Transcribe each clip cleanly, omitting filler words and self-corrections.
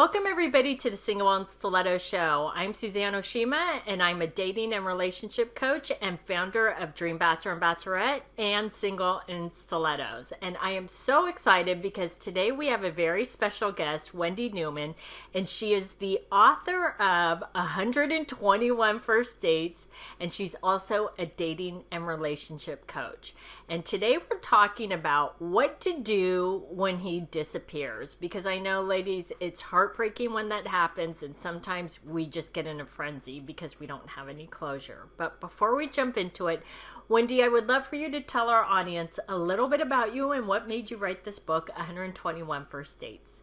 Welcome, everybody, to the Single and Stiletto Show. I'm Suzanne Oshima, and I'm a dating and relationship coach and founder of Dream Bachelor and Bachelorette and Single and Stilettos. And I am so excited because today we have a very special guest, Wendy Newman, and she is the author of 121 First Dates, and she's also a dating and relationship coach. And today we're talking about what to do when he disappears, because I know, ladies, it's heartbreaking when that happens, and sometimes we just get in a frenzy because we don't have any closure. But before we jump into it, Wendy, I would love for you to tell our audience a little bit about you and what made you write this book, 121 First Dates.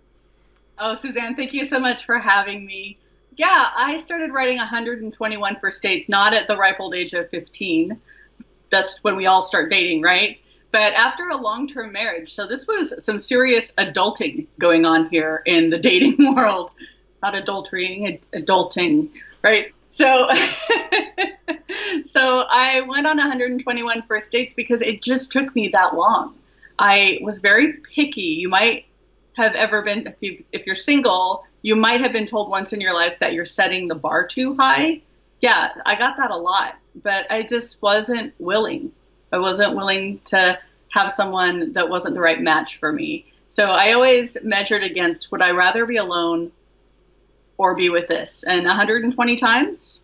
Oh, Suzanne, thank you so much for having me. Yeah, I started writing 121 First Dates, not at the ripe old age of 15. That's when we all start dating, right? But after a long-term marriage. So this was some serious adulting going on here in the dating world. Not adultering, adulting, right? So, so I went on 121 First Dates because it just took me that long. I was very picky. You might have ever been, if you're single, you might have been told once in your life that you're setting the bar too high. Yeah, I got that a lot, but I just wasn't willing. I wasn't willing to have someone that wasn't the right match for me. So I always measured against, would I rather be alone or be with this? And 120 times,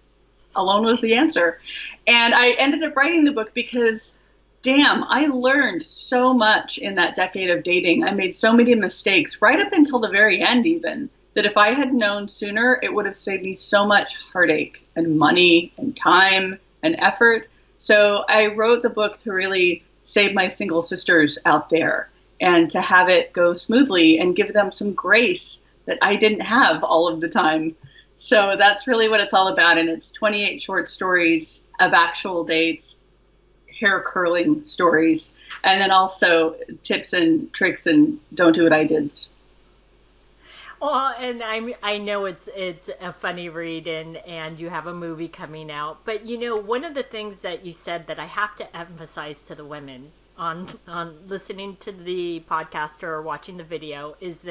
alone was the answer. And I ended up writing the book because, damn, I learned so much in that decade of dating. I made so many mistakes right up until the very end even, that if I had known sooner, it would have saved me so much heartache and money and time and effort. So I wrote the book to really save my single sisters out there and to have it go smoothly and give them some grace that I didn't have all of the time. So that's really what it's all about. And it's 28 short stories of actual dates, hair curling stories, and then also tips and tricks and don't do what I did. Well, and I know it's a funny read, and you have a movie coming out. But you know, one of the things that you said that I have to emphasize to the women on listening to the podcast or watching the video is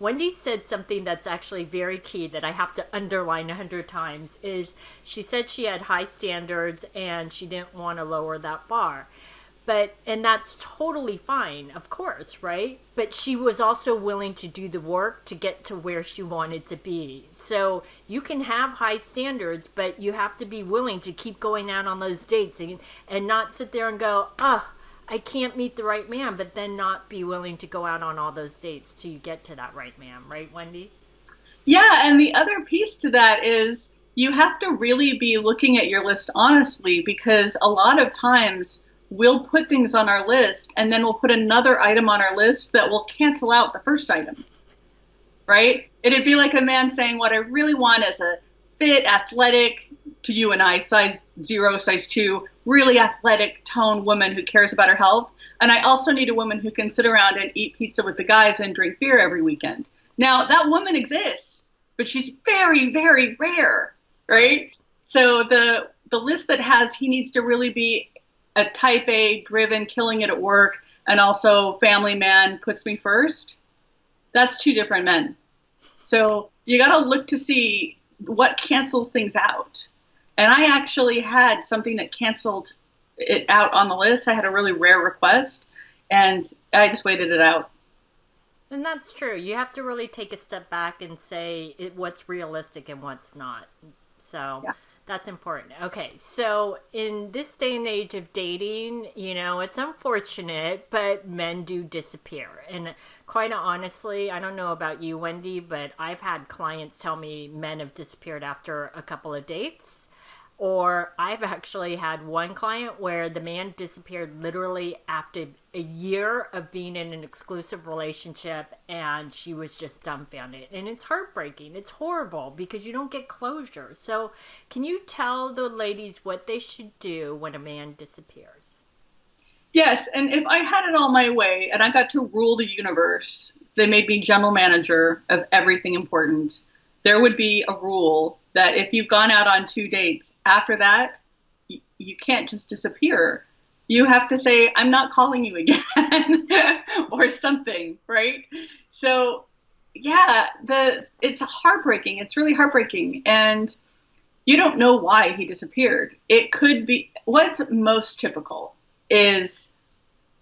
Wendy said something that's actually very key that I have to underline 100 times. Is she said she had high standards and she didn't want to lower that bar. And that's totally fine, of course, right? But she was also willing to do the work to get to where she wanted to be. So you can have high standards, but you have to be willing to keep going out on those dates and not sit there and go, I can't meet the right man, but then not be willing to go out on all those dates till you get to that right man, right, Wendy? Yeah, and the other piece to that is you have to really be looking at your list honestly, because a lot of times we'll put things on our list and then we'll put another item on our list that will cancel out the first item, right? It'd be like a man saying, what I really want is a fit, athletic, to you and I, size 0, size 2, really athletic, toned woman who cares about her health. And I also need a woman who can sit around and eat pizza with the guys and drink beer every weekend. Now, that woman exists, but she's very, very rare, right? So the list that has, he needs to really be a type A, driven, killing it at work, and also family man, puts me first, that's two different men. So you got to look to see what cancels things out. And I actually had something that canceled it out on the list. I had a really rare request, and I just waited it out. And that's true. You have to really take a step back and say what's realistic and what's not. So yeah. That's important. Okay, so in this day and age of dating, you know, it's unfortunate, but men do disappear. And quite honestly, I don't know about you, Wendy, but I've had clients tell me men have disappeared after a couple of dates. Or I've actually had one client where the man disappeared literally after a year of being in an exclusive relationship, and she was just dumbfounded. And it's heartbreaking. It's horrible because you don't get closure. So can you tell the ladies what they should do when a man disappears? Yes, and if I had it all my way and I got to rule the universe, they made me general manager of everything important, there would be a rule that if you've gone out on 2 dates, after that, you can't just disappear. You have to say, I'm not calling you again or something, right? So yeah, it's heartbreaking. It's really heartbreaking. And you don't know why he disappeared. It could be what's most typical is,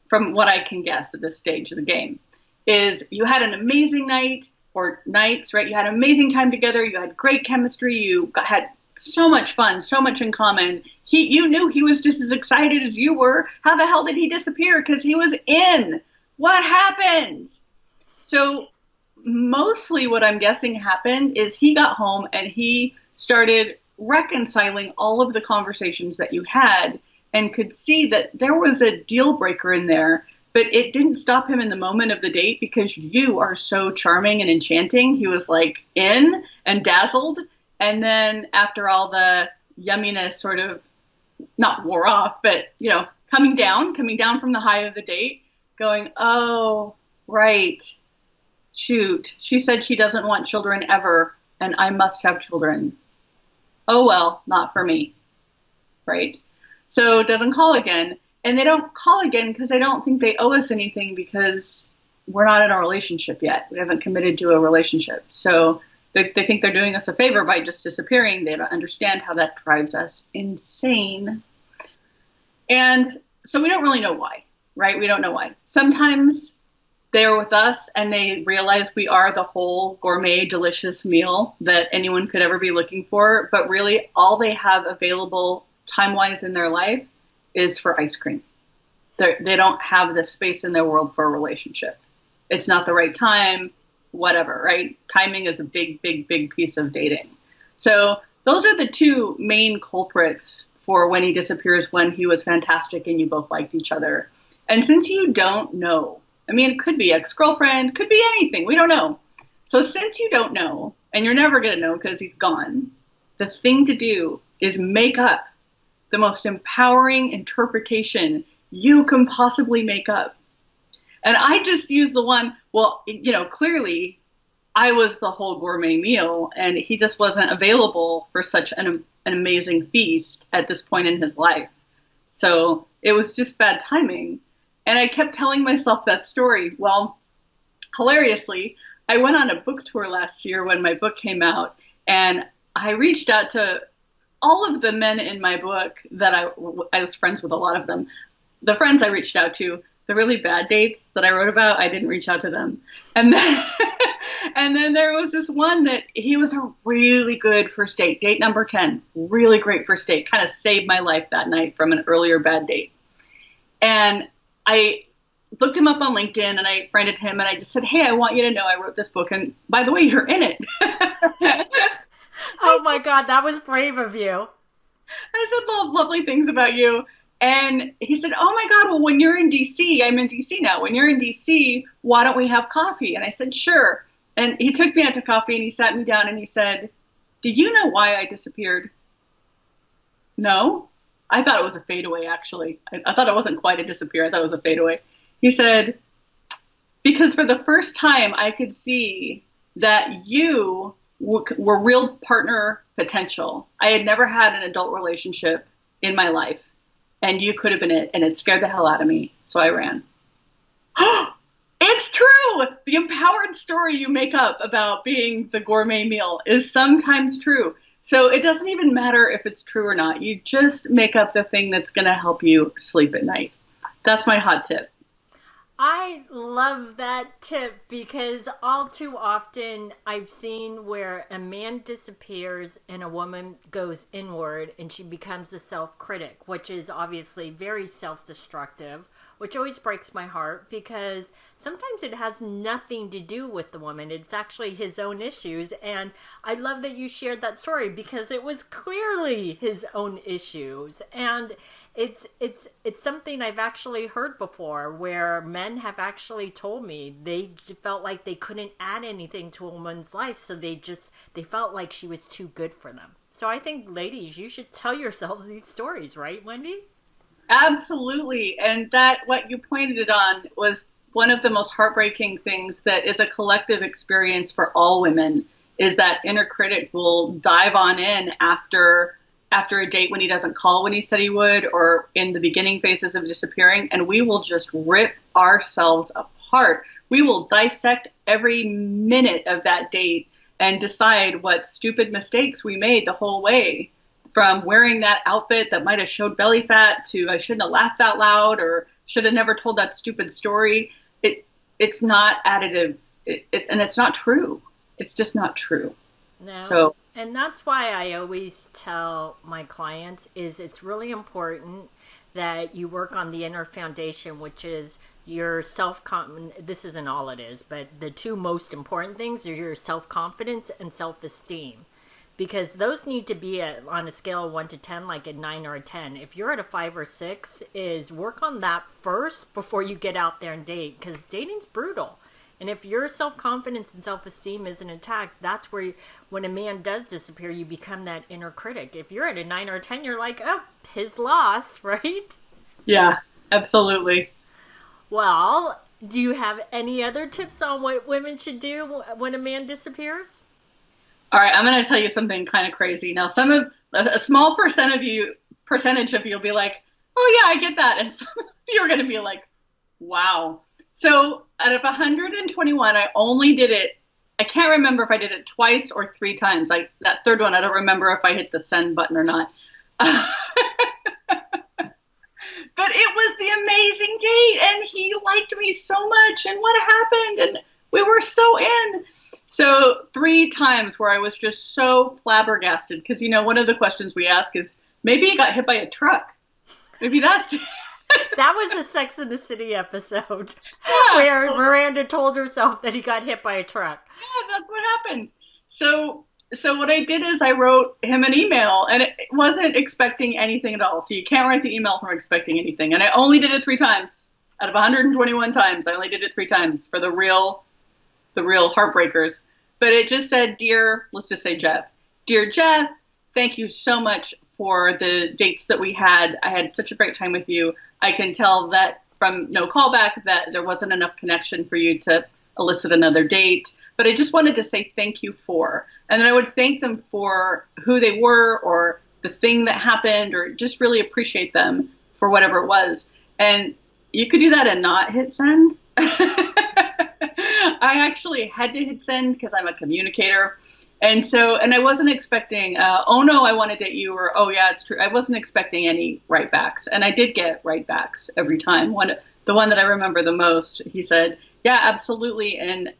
from what I can guess at this stage of the game, is you had an amazing night or nights, right? You had an amazing time together. You had great chemistry. Had so much fun, so much in common. You knew he was just as excited as you were. How the hell did he disappear? Because he was in. What happened? So mostly what I'm guessing happened is he got home and he started reconciling all of the conversations that you had and could see that there was a deal breaker in there, but it didn't stop him in the moment of the date because you are so charming and enchanting. He was like in and dazzled. And then after all the yumminess sort of not wore off, but coming down from the high of the date, going, oh, right. Shoot, she said she doesn't want children ever, and I must have children. Oh, well, not for me. Right? So doesn't call again. And they don't call again because they don't think they owe us anything because we're not in a relationship yet. We haven't committed to a relationship. So they think they're doing us a favor by just disappearing. They don't understand how that drives us insane. And so we don't really know why, right? We don't know why. Sometimes they're with us and they realize we are the whole gourmet, delicious meal that anyone could ever be looking for. But really, all they have available time-wise in their life is for ice cream. They don't have the space in their world for a relationship. It's not the right time, whatever, right? Timing is a big, big, big piece of dating. So those are the two main culprits for when he disappears, when he was fantastic and you both liked each other. And since you don't know, I mean, it could be ex-girlfriend, could be anything. We don't know. So since you don't know, and you're never going to know because he's gone, the thing to do is make up the most empowering interpretation you can possibly make up. And I just use the one, well, clearly I was the whole gourmet meal and he just wasn't available for such an amazing feast at this point in his life. So it was just bad timing. And I kept telling myself that story. Well, hilariously, I went on a book tour last year when my book came out, and I reached out to all of the men in my book that I was friends with a lot of them. The friends I reached out to, the really bad dates that I wrote about, I didn't reach out to them. And then, and then there was this one that he was a really good first date, date number 10, really great first date, kind of saved my life that night from an earlier bad date. And I looked him up on LinkedIn and I friended him and I just said, hey, I want you to know I wrote this book. And by the way, you're in it. Oh my God, that was brave of you. I said lovely things about you. And he said, oh my God, well, when you're in DC, I'm in DC now. When you're in DC, why don't we have coffee? And I said, sure. And he took me out to coffee and he sat me down and he said, do you know why I disappeared? No. I thought it was a fadeaway, actually. I thought it wasn't quite a disappear. I thought it was a fadeaway. He said, because for the first time, I could see that you were real partner potential. I had never had an adult relationship in my life, and you could have been it, and it scared the hell out of me, so I ran. It's true! The empowered story you make up about being the gourmet meal is sometimes true. So it doesn't even matter if it's true or not. You just make up the thing that's going to help you sleep at night. That's my hot tip. I love that tip because all too often I've seen where a man disappears and a woman goes inward and she becomes a self-critic, which is obviously very self-destructive, which always breaks my heart because sometimes it has nothing to do with the woman. It's actually his own issues. And I love that you shared that story because it was clearly his own issues. And it's something I've actually heard before where men have actually told me they felt like they couldn't add anything to a woman's life. So they felt like she was too good for them. So I think, ladies, you should tell yourselves these stories, right, Wendy? Absolutely. And that what you pointed it on was one of the most heartbreaking things that is a collective experience for all women is that inner critic will dive on in after a date when he doesn't call when he said he would or in the beginning phases of disappearing, and we will just rip ourselves apart. We will dissect every minute of that date and decide what stupid mistakes we made the whole way, from wearing that outfit that might have showed belly fat to I shouldn't have laughed that loud or should have never told that stupid story. It's not additive, and it's not true. It's just not true. No. So, And that's why I always tell my clients is it's really important that you work on the inner foundation, which is your this isn't all it is, but the two most important things are your self-confidence and self-esteem, because those need to be on a scale of 1 to 10, like a 9 or a 10. If you're at a 5 or 6, is work on that first before you get out there and date, because dating's brutal. And if your self-confidence and self-esteem isn't intact, that's where when a man does disappear, you become that inner critic. If you're at a 9 or a 10, you're like, oh, his loss, right? yeah, absolutely. Well, do you have any other tips on what women should do when a man disappears? All right, I'm going to tell you something kind of crazy. Now, a small percentage of you will be like, oh yeah, I get that. And some of you are going to be like, wow. So out of 121, I only did it. I can't remember if I did it twice or 3 times. That third one, I don't remember if I hit the send button or not. But it was the amazing date, and he liked me so much, and what happened, and we were so in. So 3 times where I was just so flabbergasted, because, one of the questions we ask is, maybe he got hit by a truck. Maybe that's it. That was a Sex and the City episode Yeah. where Miranda told herself that he got hit by a truck. Yeah, that's what happened. So what I did is I wrote him an email, and it wasn't expecting anything at all. So you can't write the email from expecting anything. And I only did it 3 times out of 121 times. I only did it 3 times for the real heartbreakers. But it just said, let's just say Jeff. Dear Jeff, thank you so much for the dates that we had. I had such a great time with you. I can tell that from no callback that there wasn't enough connection for you to elicit another date. But I just wanted to say thank you for. And then I would thank them for who they were or the thing that happened, or just really appreciate them for whatever it was. And you could do that and not hit send. I actually had to hit send because I'm a communicator. And I wasn't expecting, oh no, I want to date you, or oh yeah, it's true. I wasn't expecting any write backs. And I did get write backs every time. The one that I remember the most, he said, yeah, absolutely. And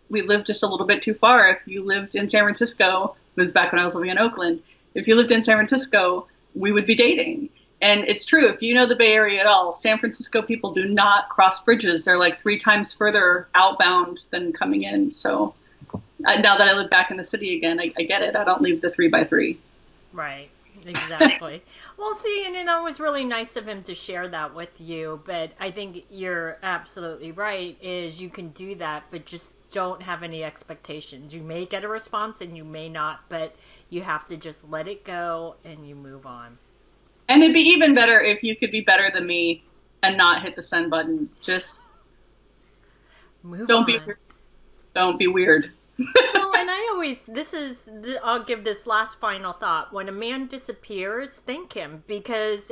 we lived just a little bit too far. If you lived in San Francisco, it was back when I was living in Oakland. If you lived in San Francisco, we would be dating. And it's true. If you know the Bay Area at all, San Francisco people do not cross bridges. They're like 3 times further outbound than coming in. So now that I live back in the city again, I get it. I don't leave the 3x3. Right. Exactly. Well, see, and that was really nice of him to share that with you. But I think you're absolutely right, is you can do that, but just don't have any expectations. You may get a response and you may not, but you have to just let it go and you move on. And it'd be even better if you could be better than me and not hit the send button. Just don't be weird. Well, and I'll give this last final thought. When a man disappears, thank him, because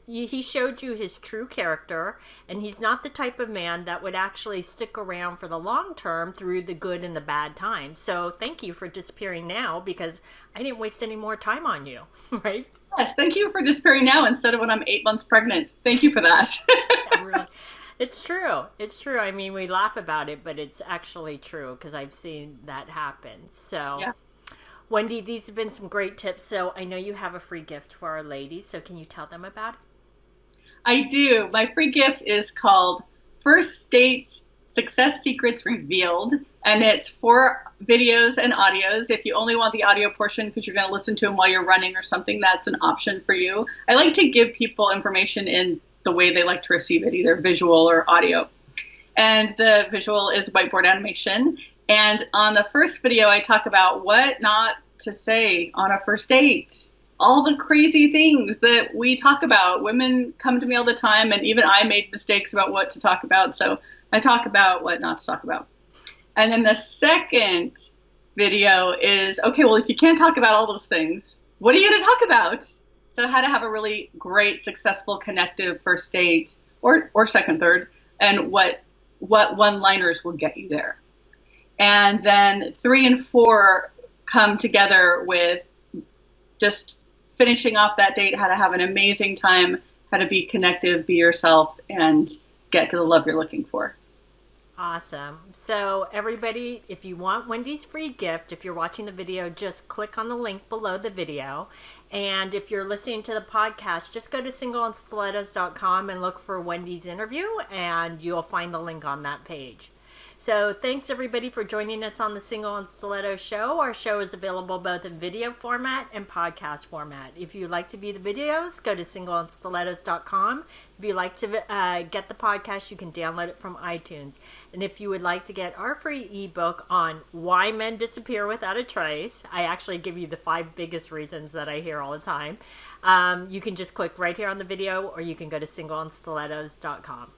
he showed you his true character, and he's not the type of man that would actually stick around for the long term through the good and the bad times. So thank you for disappearing now, because I didn't waste any more time on you, right? Yes, thank you for disappearing now instead of when I'm 8 months pregnant. Thank you for that. Yeah, really. It's true. It's true. I mean, we laugh about it, but it's actually true because I've seen that happen. So, yeah. Wendy, these have been some great tips. So I know you have a free gift for our ladies. So can you tell them about it? I do. My free gift is called First Dates Success Secrets Revealed. And it's 4 videos and audios. If you only want the audio portion because you're going to listen to them while you're running or something, that's an option for you. I like to give people information in the way they like to receive it, either visual or audio. And the visual is whiteboard animation. And on the first video, I talk about what not to say on a first date. All the crazy things that we talk about. Women come to me all the time, and even I made mistakes about what to talk about. So I talk about what not to talk about. And then the second video is, okay, well, if you can't talk about all those things, what are you going to talk about? So how to have a really great, successful, connective first date or second, third, and what what one-liners will get you there. And then 3 and 4 come together with just finishing off that date, how to have an amazing time, how to be connective, be yourself, and get to the love you're looking for. Awesome. So, everybody, if you want Wendy's free gift, if you're watching the video, just click on the link below the video. And if you're listening to the podcast, just go to singleandstilettos.com and look for Wendy's interview, and you'll find the link on that page. So thanks everybody for joining us on the Single and Stiletto show. Our show is available both in video format and podcast format. If you'd like to view the videos, go to singleandstilettos.com. If you'd like to get the podcast, you can download it from iTunes. And if you would like to get our free ebook on why men disappear without a trace, I actually give you the 5 biggest reasons that I hear all the time. You can just click right here on the video, or you can go to singleandstilettos.com.